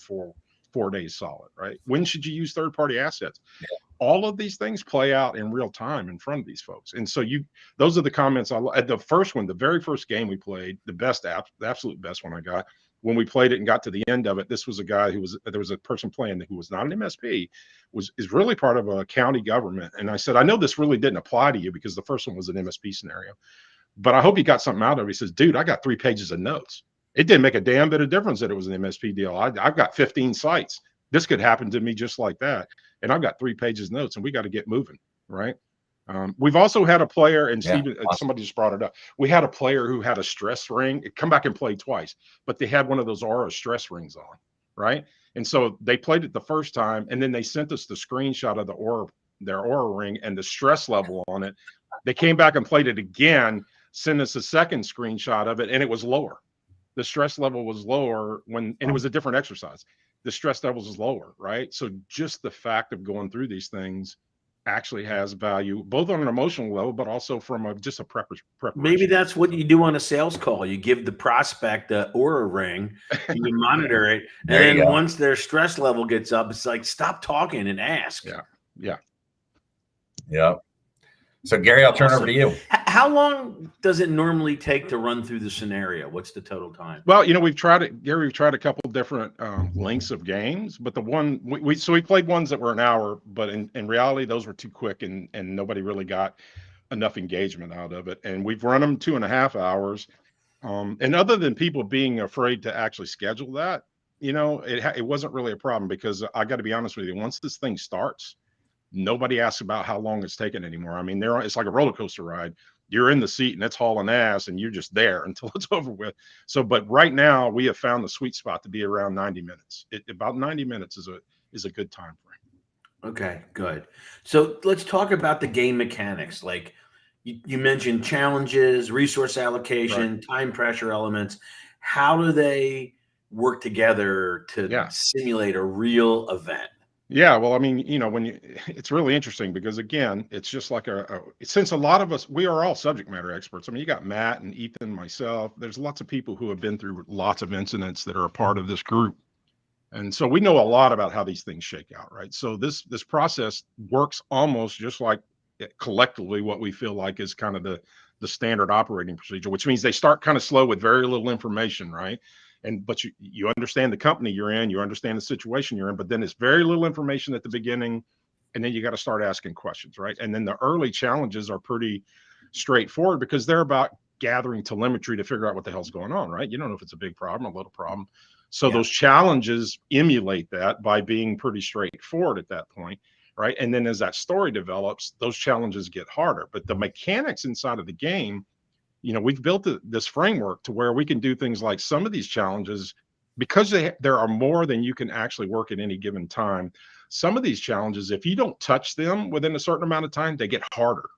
four days solid, right? When should you use third-party assets? All of these things play out in real time in front of these folks. And so those are the comments the first one, the very first game we played, the absolute best one I got, when we played it and got to the end of it, this was a guy there was a person playing who was not an MSP, is really part of a county government. And I said, I know this really didn't apply to you because the first one was an MSP scenario, but I hope you got something out of it. He says, dude, I got 3 pages of notes. It didn't make a damn bit of difference that it was an MSP deal. I've got 15 sites. This could happen to me just like that. And I've got 3 pages of notes, and we got to get moving, right? We've also had a player, and Stephen, somebody just brought it up. We had a player who had a stress ring. It come back and played twice, but they had one of those Aura stress rings on, right? And so they played it the first time, and then they sent us the screenshot of their Aura ring and the stress level on it. They came back and played it again, sent us a second screenshot of it, and it was lower. The stress level was lower and it was a different exercise. The stress levels is lower, right? So just the fact of going through these things actually has value, both on an emotional level, but also from just a preparation.
Maybe that's what you do on a sales call. You give the prospect a Aura ring, you monitor it, and then once their stress level gets up, it's like, stop talking and ask.
Yeah. So Gary, I'll turn over to you.
How long does it normally take to run through the scenario? What's the total time?
Well, we've tried it, Gary. We've tried a couple different lengths of games, but the one we played ones that were an hour, but in reality, those were too quick, and nobody really got enough engagement out of it. And we've run them 2.5 hours. And other than people being afraid to actually schedule that, it wasn't really a problem, because I got to be honest with you, once this thing starts, nobody asks about how long it's taken anymore. I mean, it's like a roller coaster ride. You're in the seat and it's hauling ass, and you're just there until it's over with. So, but right now we have found the sweet spot to be around 90 minutes. About 90 minutes is a good time frame.
Okay, good. So let's talk about the game mechanics. Like you mentioned challenges, resource allocation, time pressure elements. How do they work together to simulate a real event?
Yeah, well, I mean, it's really interesting, because again, it's just like since a lot of us, we are all subject matter experts. I mean, you got Matt and Ethan, myself, there's lots of people who have been through lots of incidents that are a part of this group. And so we know a lot about how these things shake out, right? So this process works almost just like collectively what we feel like is kind of the standard operating procedure, which means they start kind of slow with very little information, right? But you understand the company you're in, you understand the situation you're in, but then it's very little information at the beginning, and then you got to start asking questions, right? And then the early challenges are pretty straightforward, because they're about gathering telemetry to figure out what the hell's going on, right? You don't know if it's a big problem, a little problem. So those challenges emulate that by being pretty straightforward at that point, right? And then as that story develops, those challenges get harder. But the mechanics inside of the game, we've built this framework to where we can do things like some of these challenges, because there are more than you can actually work at any given time. Some of these challenges, if you don't touch them within a certain amount of time, they get harder,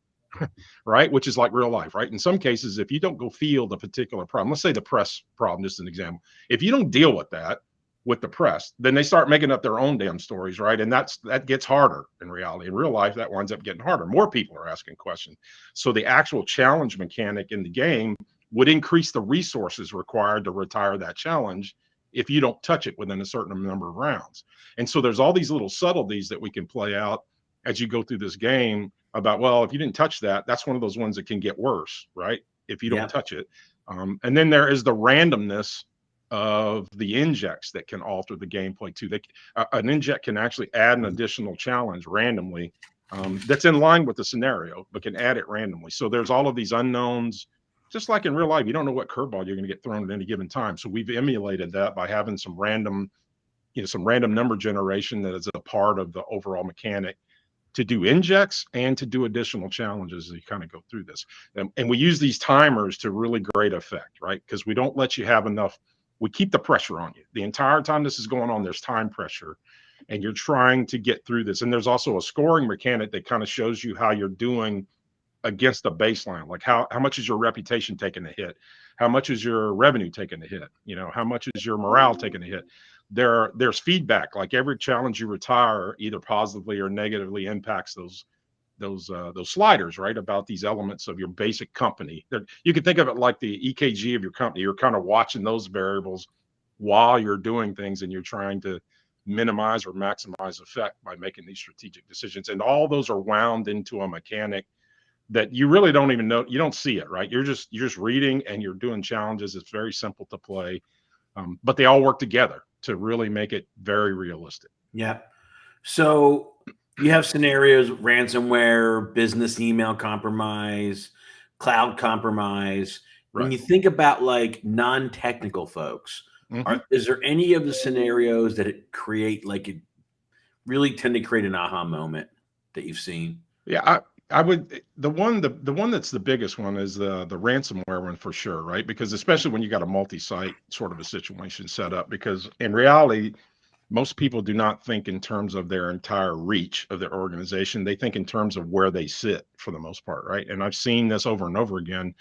right? Which is like real life, right? In some cases, if you don't go field a particular problem, let's say the press problem, just an example, if you don't deal with that, with the press, then they start making up their own damn stories, right? And that gets harder in reality. In real life, that winds up getting harder. More people are asking questions. So the actual challenge mechanic in the game would increase the resources required to retire that challenge if you don't touch it within a certain number of rounds. And so there's all these little subtleties that we can play out as you go through this game about, well, if you didn't touch that, that's one of those ones that can get worse, right? If you don't touch it. And then there is the randomness of the injects that can alter the gameplay too. An inject can actually add an additional challenge randomly that's in line with the scenario, but can add it randomly. So there's all of these unknowns, just like in real life. You don't know what curveball you're going to get thrown at any given time. So we've emulated that by having some random number generation that is a part of the overall mechanic to do injects and to do additional challenges as you kind of go through this. And we use these timers to really great effect, right? Because we don't let you have enough. We keep the pressure on you. The entire time this is going on, there's time pressure, and you're trying to get through this. And there's also a scoring mechanic that kind of shows you how you're doing against a baseline. Like how much is your reputation taking a hit? How much is your revenue taking a hit? How much is your morale taking a hit? there's feedback. Like every challenge you retire either positively or negatively impacts those sliders, right? About these elements of your basic company. You can think of it like the EKG of your company. You're kind of watching those variables while you're doing things, and you're trying to minimize or maximize effect by making these strategic decisions. And all those are wound into a mechanic that you really don't even know. You don't see it, right? You're just reading and you're doing challenges. It's very simple to play, but they all work together to really make it very realistic.
Yeah. So you have scenarios: ransomware, business email compromise, cloud compromise. When you think about like non-technical folks, is there any of the scenarios that it create, like it really tend to create an aha moment that you've seen?
Yeah, I would, the one that's the biggest one is the ransomware one for sure, right? Because especially when you got a multi-site sort of a situation set up, because in reality, most people do not think in terms of their entire reach of their organization. They think in terms of where they sit for the most part, right? And I've seen this over and over again.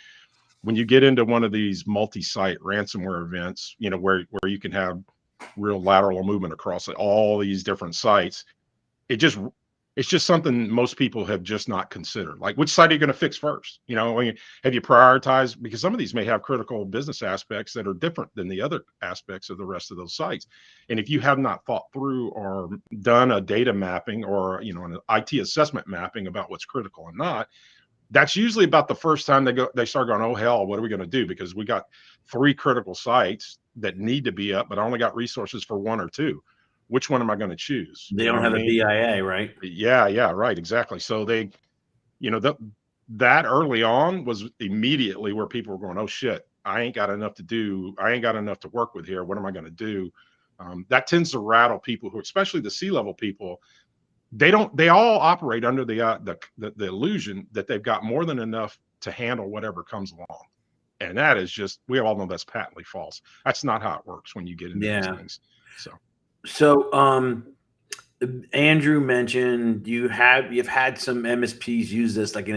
When you get into one of these multi-site ransomware events, you know, where you can have real lateral movement across all these different sites, it's just something most people have just not considered. Like, which site are you going to fix first? You know, have you prioritized? Because some of these may have critical business aspects that are different than the other aspects of the rest of those sites. And if you have not thought through or done a data mapping or, you know, an IT assessment mapping about what's critical and not, that's usually about the first time they start going, oh hell, what are we going to do? Because we got 3 critical sites that need to be up, but I only got resources for 1 or 2. Which one am I going to choose?
They don't have a BIA, right?
Yeah, right, exactly. So they, you know, that early on was immediately where people were going, oh shit, I ain't got enough to do. I ain't got enough to work with here. What am I going to do? That tends to rattle people who, especially the C-level people. They all operate under the illusion that they've got more than enough to handle whatever comes along. And that is just, we all know that's patently false. That's not how it works when you get into these things.
So Andrew mentioned you've had some MSPs use this like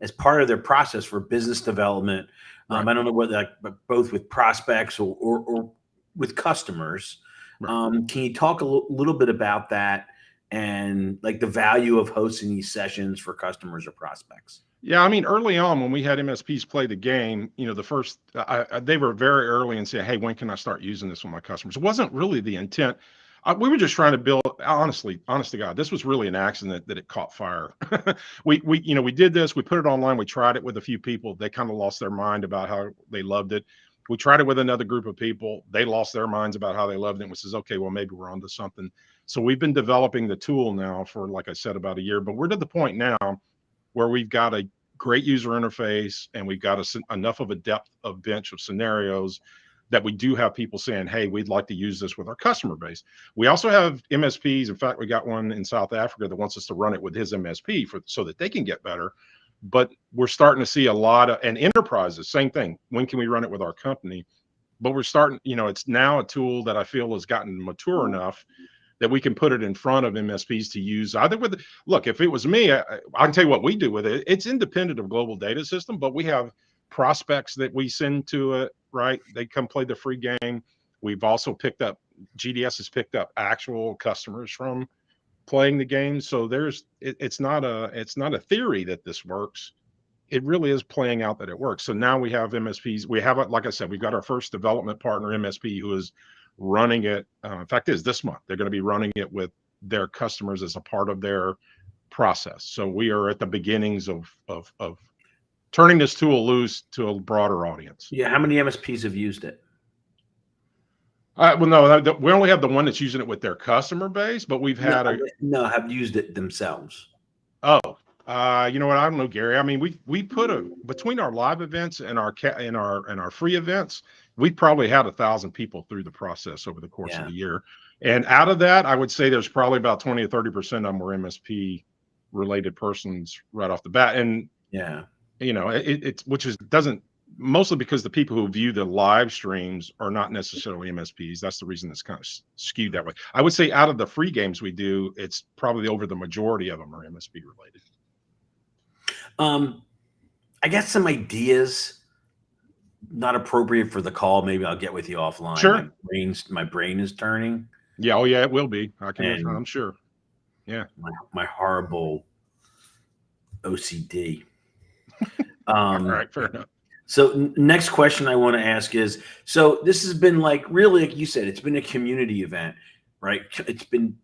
as part of their process for business development. Right. I don't know whether but both with prospects or with customers. Right. Can you talk a little bit about that and like the value of hosting these sessions for customers or prospects?
Yeah, I mean, early on when we had MSPs play the game, you know, the first they were very early and say, hey, when can I start using this with my customers? It wasn't really the intent. We were just trying to build, honest to God, this was really an accident that it caught fire. we did this, we put it online, we tried it with a few people. They kind of lost their mind about how they loved it. We tried it with another group of people. They lost their minds about how they loved it. And we says, okay, well, maybe we're onto something. So we've been developing the tool now for, like I said, about a year, but we're to the point now where we've got a great user interface and we've got enough of a depth of bench of scenarios that we do have people saying, hey, we'd like to use this with our customer base. We also have MSPs. In fact, we got one in South Africa that wants us to run it with his MSP so that they can get better. But we're starting to see a lot of, and enterprises, same thing. When can we run it with our company? But we're starting, you know, it's now a tool that I feel has gotten mature enough that we can put it in front of MSPs to use either with, look, if it was me, I can tell you what we do with it. It's independent of global data system, but we have prospects that we send to it, right? They come play the free game. We've also picked up, GDS has picked up actual customers from playing the game. So it's not a theory that this works. It really is playing out that it works. So now we have MSPs. We have, like I said, we've got our first development partner, MSP, who is running it. In fact, this month they're going to be running it with their customers as a part of their process. So we are at the beginnings of turning this tool loose to a broader audience.
Yeah, how many MSPs have used it?
Well, no, we only have the one that's using it with their customer base, but we've had
have used it themselves.
Oh, you know what? I don't know, Gary. I mean, we put between our live events and our free events, we probably had 1,000 people through the process over the course of the year. And out of that, I would say there's probably about 20 or 30% of them were MSP related persons right off the bat. And you know, it's mostly because the people who view the live streams are not necessarily MSPs. That's the reason it's kind of skewed that way. I would say out of the free games we do, it's probably over the majority of them are MSP related.
I got some ideas not appropriate for the call, maybe I'll get with you offline.
Sure.
My brain is turning.
Yeah. Oh, yeah. It will be.
And
I'm sure. Yeah.
My horrible OCD.
All right. Fair enough.
So next question I want to ask is, so this has been like, really, like you said, it's been a community event, right? It's been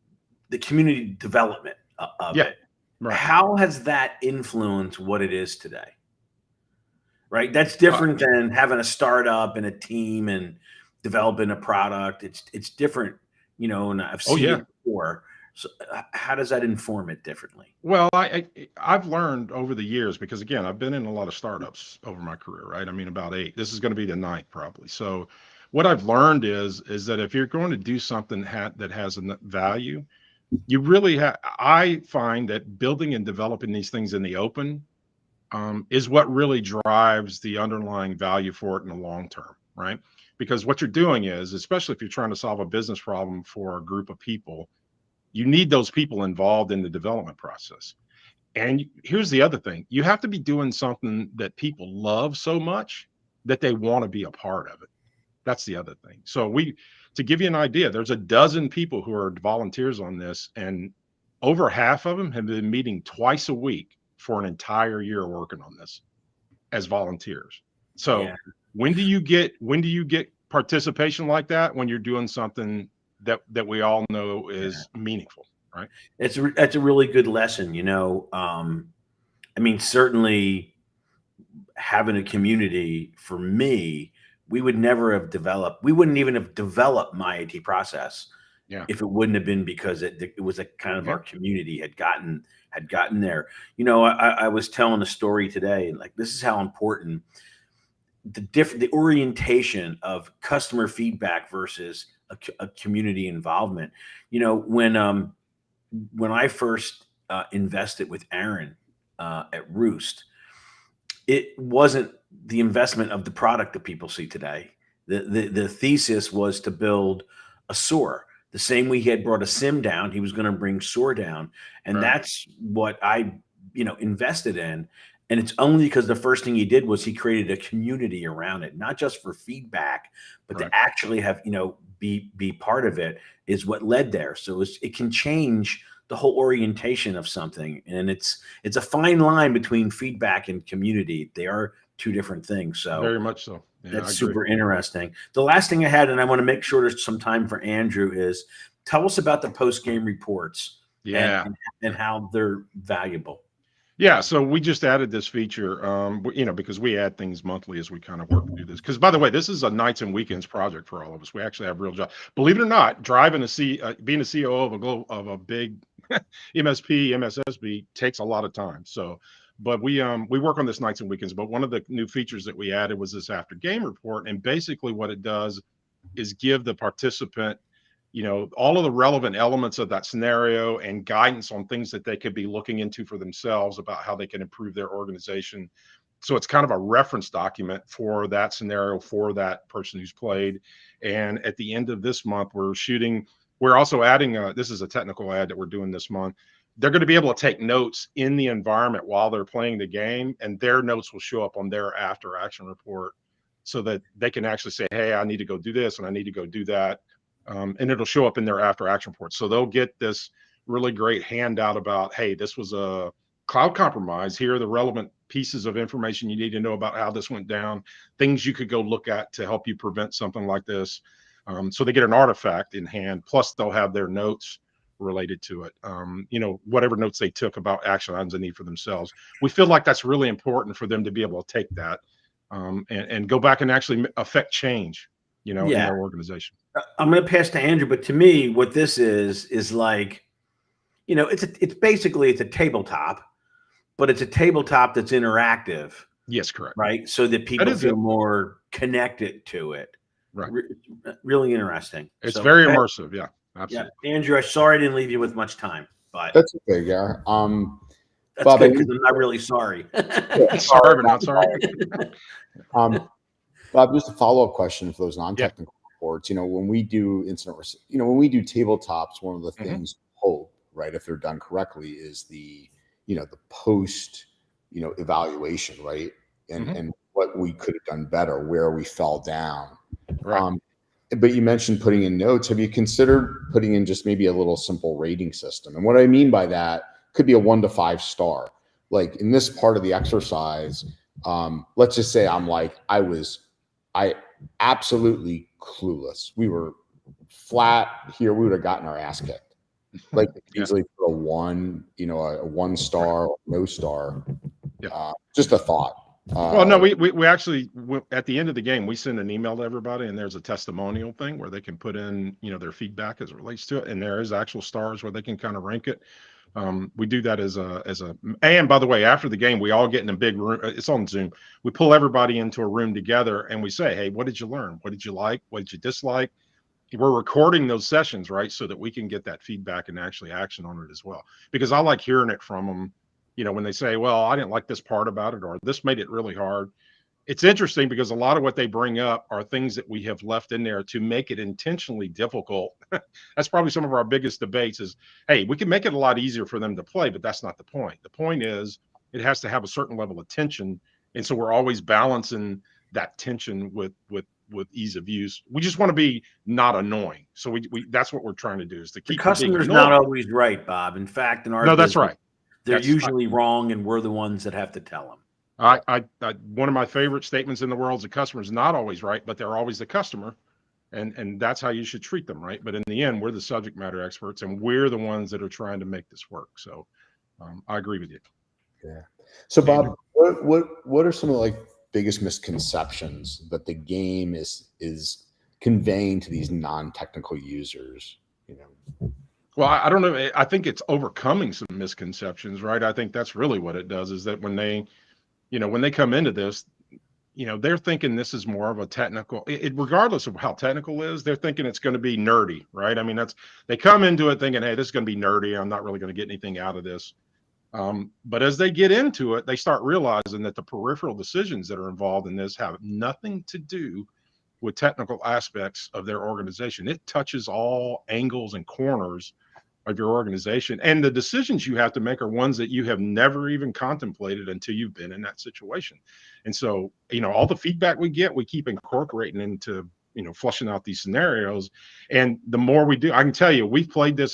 the community development of
Yeah.
it.
Right.
How has that influenced what it is today? Right. That's different than having a startup and a team and developing a product. It's different, you know, and I've seen it before. So how does that inform it differently?
Well, I've learned over the years, because again, I've been in a lot of startups over my career, right? I mean, about 8. This is going to be the 9th probably. So what I've learned is that if you're going to do something that has a value, you really have. I find that building and developing these things in the open is what really drives the underlying value for it in the long term, right? Because what you're doing is, especially if you're trying to solve a business problem for a group of people, you need those people involved in the development process. And here's the other thing: you have to be doing something that people love so much that they want to be a part of it. That's the other thing. So to give you an idea, there's a dozen people who are volunteers on this, and over half of them have been meeting twice a week for an entire year working on this as volunteers. So when do you get participation like that? When you're doing something that we all know is meaningful, right?
That's a really good lesson. You know, I mean, certainly having a community, for me, we wouldn't even have developed my IT process if it wouldn't have been because it was a kind of our community had gotten there. You know, I was telling a story today, and like, this is how important the orientation of customer feedback versus a community involvement. You know, when I first invested with Aaron at Roost, it wasn't the investment of the product that people see today. The thesis was to build a SOAR. The same way he had brought a SIM down, he was going to bring SOAR down. And that's what I, invested in. And it's only because the first thing he did was he created a community around it, not just for feedback, but to actually have, be part of it, is what led there. So it can change the whole orientation of something. And it's a fine line between feedback and community. They are two different things. So
very much so. Yeah,
that's super interesting. The last thing I had, and I want to make sure there's some time for Andrew, is tell us about the post-game reports and how they're valuable.
Yeah, so we just added this feature, because we add things monthly as we kind of work through this. Because, by the way, this is a nights and weekends project for all of us. We actually have real jobs. Believe it or not, being a COO of a big MSP, MSSP takes a lot of time. So, but we work on this nights and weekends. But one of the new features that we added was this after game report, and basically what it does is give the participant, all of the relevant elements of that scenario and guidance on things that they could be looking into for themselves about how they can improve their organization. So it's kind of a reference document for that scenario for that person who's played. And at the end of this month, we're also adding, this is a technical ad that we're doing this month. They're going to be able to take notes in the environment while they're playing the game, and their notes will show up on their after action report so that they can actually say, hey, I need to go do this and I need to go do that. And it'll show up in their after action report. So they'll get this really great handout about, hey, this was a cloud compromise. Here are the relevant pieces of information you need to know about how this went down, things you could go look at to help you prevent something like this. So they get an artifact in hand, plus they'll have their notes related to it. Whatever notes they took about action items they need for themselves. We feel like that's really important for them to be able to take that and go back and actually affect change, in their organization.
I'm going to pass to Andrew, but to me, what this is like, it's basically a tabletop, but it's a tabletop that's interactive.
Yes, correct.
Right. So that people feel more connected to it.
Right.
Really interesting.
It's very immersive. Yeah, absolutely.
Yeah. Andrew, I'm sorry I didn't leave you with much time, but
that's okay. Yeah.
That's
Bob,
good, because I'm not really sorry.
Sorry, but not sorry.
Bob, just a follow-up question for those non-technical reports. When we do when we do tabletops, one of the things hope, right, if they're done correctly, is the the post evaluation, right? And what we could have done better, where we fell down.
Right.
But you mentioned putting in notes. Have you considered putting in just maybe a little simple rating system? And what I mean by that could be a 1 to 5 star. Like in this part of the exercise, let's just say I absolutely clueless. We were flat here. We would have gotten our ass kicked. Like easily put a 1, a 1 star, no star.
Yeah.
Just a thought.
Well, no, we actually, at the end of the game, we send an email to everybody, and there's a testimonial thing where they can put in, their feedback as it relates to it. And there is actual stars where they can kind of rank it. We do that and by the way, after the game, we all get in a big room. It's on Zoom. We pull everybody into a room together and we say, hey, what did you learn? What did you like? What did you dislike? We're recording those sessions, right? So that we can get that feedback and actually action on it as well. Because I like hearing it from them, when they say, well, I didn't like this part about it, or this made it really hard. It's interesting because a lot of what they bring up are things that we have left in there to make it intentionally difficult. That's probably some of our biggest debates is, hey, we can make it a lot easier for them to play, but that's not the point. The point is it has to have a certain level of tension. And so we're always balancing that tension with ease of use. We just want to be not annoying. So we that's what we're trying to do, is to keep
the customer's not always right, Bob. In fact, in our
that's right.
They're usually wrong, and we're the ones that have to tell them.
One of my favorite statements in the world is the customer's not always right, but they're always the customer. And that's how you should treat them, right? But in the end, we're the subject matter experts, and we're the ones that are trying to make this work. So I agree with you.
Yeah. So Bob, what are some of the biggest misconceptions that the game is conveying to these non-technical users?
Well, I don't know. I think it's overcoming some misconceptions, right? I think that's really what it does, is that when they come into this, they're thinking this is more of a technical, regardless of how technical it is, they're thinking it's going to be nerdy, right? I mean, they come into it thinking, hey, this is going to be nerdy. I'm not really going to get anything out of this. But as they get into it, they start realizing that the peripheral decisions that are involved in this have nothing to do with technical aspects of their organization. It touches all angles and corners of your organization, and the decisions you have to make are ones that you have never even contemplated until you've been in that situation. And so, all the feedback we get, we keep incorporating into, flushing out these scenarios. And the more we do, I can tell you,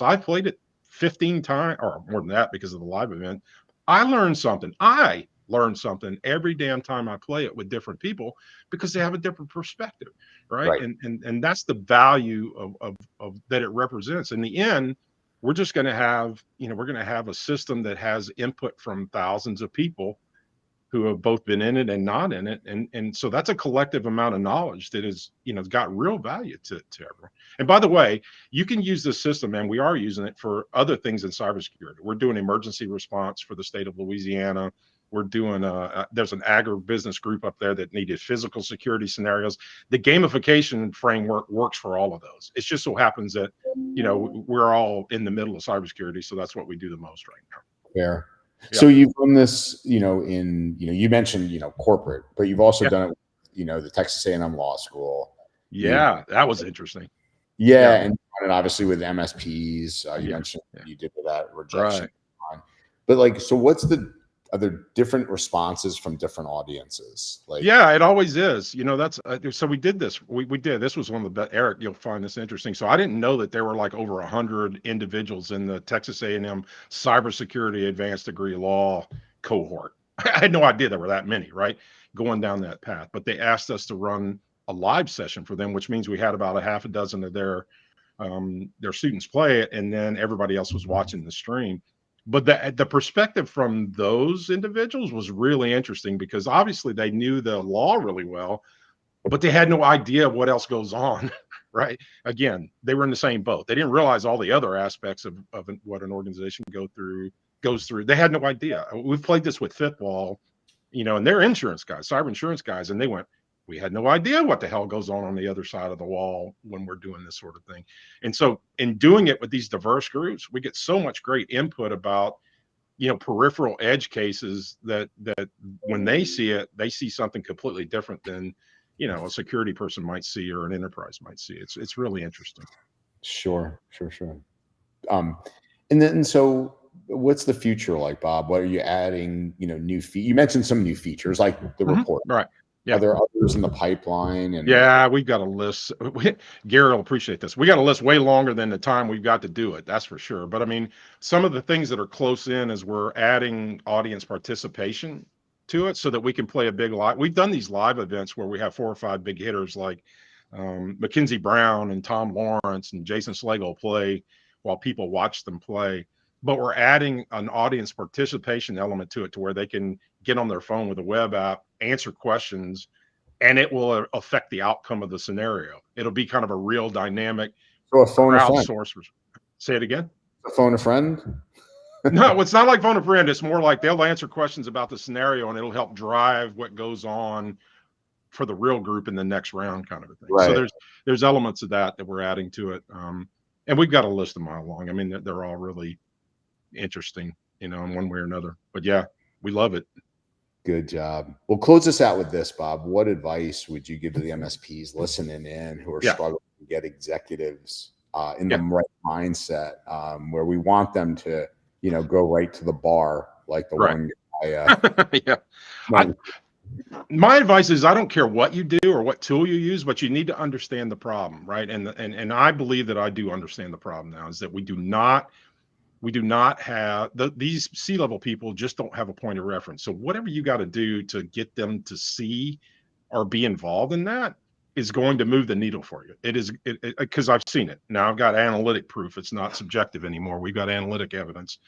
I played it 15 times or more than that because of the live event. I learned something every damn time I play it with different people, because they have a different perspective, right? And that's the value of that it represents. In the end, we're just going to have, we're going to have a system that has input from thousands of people who have both been in it and not in it. And so that's a collective amount of knowledge that is, has got real value to everyone. And by the way, you can use this system, and we are using it for other things in cybersecurity. We're doing emergency response for the state of Louisiana. We're doing there's an agribusiness group up there that needed physical security scenarios. The gamification framework works for all of those. It just so happens that, we're all in the middle of cybersecurity. So that's what we do the most right now.
Fair.
Yeah.
So you've done this, you mentioned, corporate, but you've also done it, the Texas A&M Law School.
Yeah, that was interesting.
Yeah. And obviously with MSPs, you mentioned you did that rejection.
Right.
But so are there different responses from different audiences?
It always is. That's so we did this. We did. This was one of the best. Eric, you'll find this interesting. So I didn't know that there were over 100 individuals in the Texas A&M Cybersecurity Advanced Degree Law cohort. I had no idea there were that many, right? Going down that path. But they asked us to run a live session for them, which means we had about a half a dozen of their students play it, and then everybody else was watching the stream. But the perspective from those individuals was really interesting, because obviously they knew the law really well, but they had no idea what else goes on, right? Again, they were in the same boat. They didn't realize all the other aspects of what an organization goes through. They had no idea. We've played this with Fitball, and they're insurance guys, cyber insurance guys, and they went, we had no idea what the hell goes on the other side of the wall when we're doing this sort of thing. And so in doing it with these diverse groups, we get so much great input about, peripheral edge cases that when they see it, they see something completely different than, a security person might see or an enterprise might see. It's really interesting.
Sure. And then, so what's the future like, Bob? What are you adding, new features? You mentioned some new features like the report.
Right. Yeah.
Are there others in the pipeline? And
yeah, we've got a list. Gary will appreciate this. We got a list way longer than the time we've got to do it. That's for sure. But I mean, some of the things that are close in is we're adding audience participation to it so that we can play a big live. We've done these live events where we have 4 or 5 big hitters like Mackenzie Brown and Tom Lawrence and Jason Slagle play while people watch them play. But we're adding an audience participation element to it to where they can get on their phone with a web app, answer questions, and it will affect the outcome of the scenario. It'll be kind of a real dynamic
so a phone a friend.
crowdsource. Say it again.
A phone a friend?
No, it's not like phone a friend. It's more like they'll answer questions about the scenario and it'll help drive what goes on for the real group in the next round, kind of a thing.
Right.
So there's elements of that we're adding to it. And we've got a list a mile long. I mean, they're all really interesting, in one way or another. But yeah, we love it.
Good job. We'll close this out with this, Bob. What advice would you give to the MSPs listening in who are struggling to get executives in the right mindset, where we want them to, go right to the bar like the one guy?
Yeah. My advice is I don't care what you do or what tool you use, but you need to understand the problem, right? And I believe that I do understand the problem now is that we do not have these C-level people just don't have a point of reference. So whatever you got to do to get them to see or be involved in that is going to move the needle for you. It is because I've seen it. Now I've got analytic proof. It's not subjective anymore. We've got analytic evidence.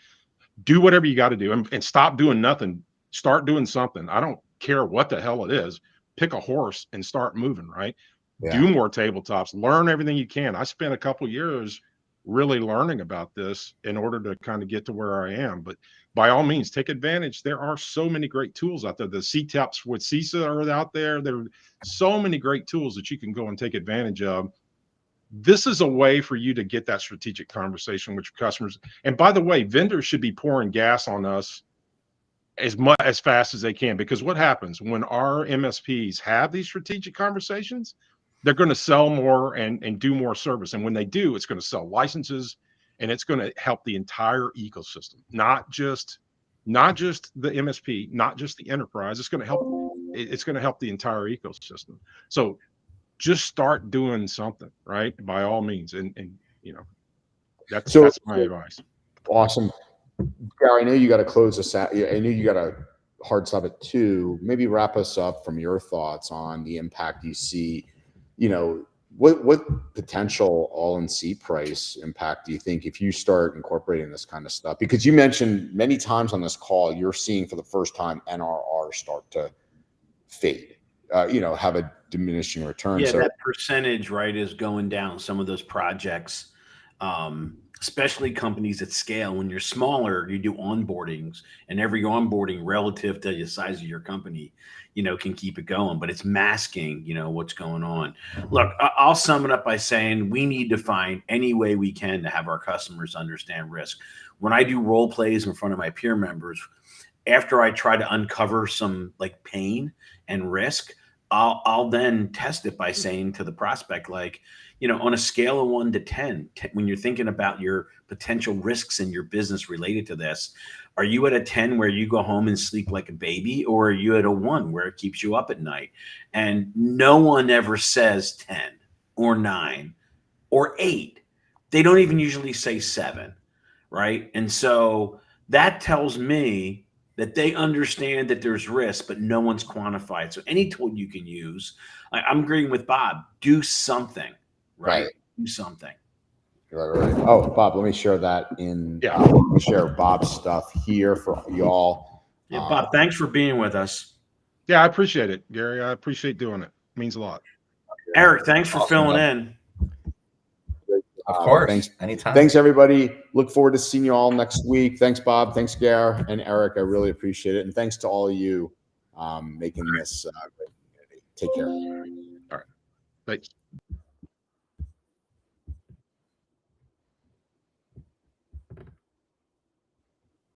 Do whatever you got to do and stop doing nothing. Start doing something. I don't care what the hell it is. Pick a horse and start moving, right? Yeah. Do more tabletops. Learn everything you can. I spent a couple years really learning about this in order to kind of get to where I am. But by all means, take advantage. There are so many great tools out there. The CTAPs with CISA are out there. There are so many great tools that you can go and take advantage of. This is a way for you to get that strategic conversation with your customers. And by the way, vendors should be pouring gas on us as fast as they can, because what happens when our MSPs have these strategic conversations, they're going to sell more and do more service. And when they do, it's going to sell licenses and it's going to help the entire ecosystem, not just the MSP, not just the enterprise. It's going to help the entire ecosystem. So just start doing something, right? By all means. And that's my advice.
Awesome. Gary, I know you got to close this out. I know you got a hard stop at 2. Maybe wrap us up from your thoughts on the impact you see. What potential all-in seat price impact do you think if you start incorporating this kind of stuff? Because you mentioned many times on this call, you're seeing for the first time NRR start to fade, have a diminishing return.
Yeah,
so
that percentage, right, is going down. Some of those projects, especially companies at scale. When you're smaller, you do onboardings, and every onboarding relative to the size of your company, can keep it going, but it's masking, what's going on. Look, I'll sum it up by saying we need to find any way we can to have our customers understand risk. When I do role plays in front of my peer members, after I try to uncover some like pain and risk, I'll then test it by saying to the prospect, like, on a scale of 1 to 10, when you're thinking about your potential risks in your business related to this, are you at a 10 where you go home and sleep like a baby, or are you at a 1 where it keeps you up at night? And no one ever says 10 or 9 or 8. They don't even usually say 7, right? And so that tells me that they understand that there's risk, but no one's quantified. So any tool you can use, I'm agreeing with Bob, do something, right? Do something.
Right. Oh, Bob, let me share that in. Yeah. Let me share Bob's stuff here for y'all.
Yeah, Bob, thanks for being with us.
Yeah, I appreciate it, Gary. I appreciate doing it. It means a lot.
Eric, thanks for filling in.
Of course.
Thanks.
Anytime.
Thanks, everybody. Look forward to seeing you all next week. Thanks, Bob. Thanks, Gary and Eric. I really appreciate it. And thanks to all of you making this great community. Take care.
All right. Thanks.